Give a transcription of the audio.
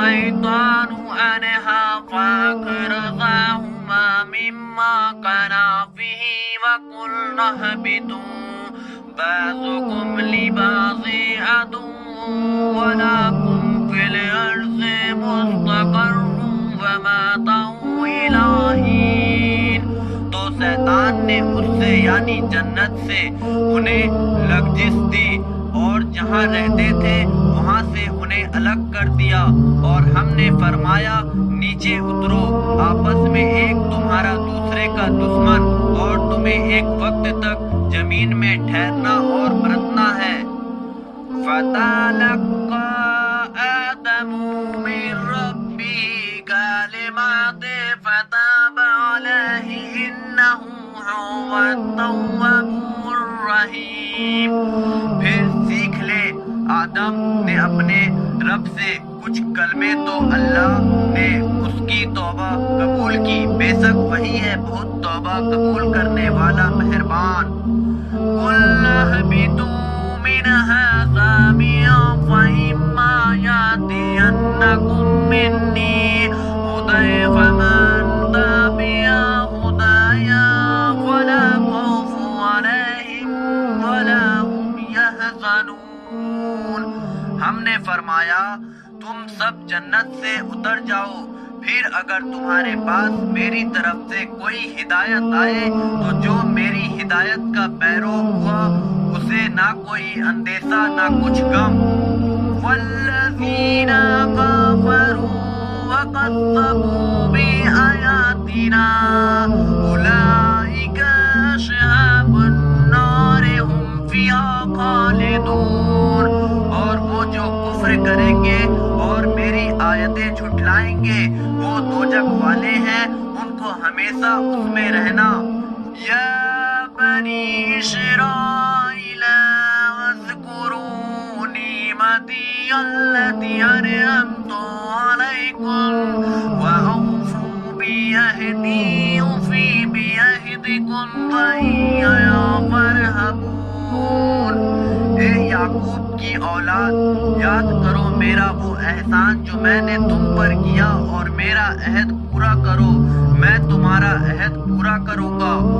الشيطان أنها فأخرجاهما مما كانا فيه وقلنا اهبطوا بعضكم لبعض عدو ولكم في الأرض مستقر ومتاع إلى حين۔ تو شیطان نے اس سے یعنی جنت سے انہیں لغزش دی اور جہاں رہتے تھے وہاں سے انہیں الگ کر دیا، اور ہم نے فرمایا نیچے اترو، آپس میں ایک تمہارا دوسرے کا دشمن، اور تمہیں ایک وقت تک زمین میں ٹھہرنا اور برتنا ہے۔ فَتَلَقَّى آدَمُ مِن رَّبِّهِ كَلِمَاتٍ فَتَابَ عَلَيْهِ إِنَّهُ هُوَ التَّوَّابُ الرَّحِيمُ۔ پھر سیکھ لے، آدم نے اپنے رب سے کچھ کلمے تو اللہ نے اس کی توبہ قبول کی، بے شک وہی ہے بہت توبہ قبول کرنے والا مہربان۔ قُلْ اهْبِطُوا مِنْهَا جَمِيعًا فَإِمَّا يَأْتِيَنَّكُم مِّنِّي هُدًى فَمَن تَبِعَ هُدَايَ فَلَا خَوْفٌ عَلَيْهِمْ وَلَا هُمْ يَحْزَنُونَ۔ ہم نے فرمایا تم سب جنت سے اتر جاؤ، پھر اگر تمہارے پاس میری طرف سے کوئی ہدایت آئے تو جو میری ہدایت کا پیرو ہوا اسے نہ کوئی اندیشہ نہ کچھ غم۔ والذین کفروا وکذبوا بآیاتنا اولئک اصحاب النار هم فیہا خالدون۔ اور وہ جو کفر کریں گے اور میری آیتیں جھٹلائیں گے وہ دوزخ والے ہیں، ان کو ہمیشہ اس میں رہنا۔ یا بنی اسرائیل واذکروا نعمتی التی انعمت علیکم واوفوا بعہدی اوفی بعہدکم وإیّ فارہبون۔ اے یعقوب کی اولاد، یاد کرو میرا وہ احسان جو میں نے تم پر کیا، اور میرا عہد پورا کرو، میں تمہارا عہد پورا کروں گا۔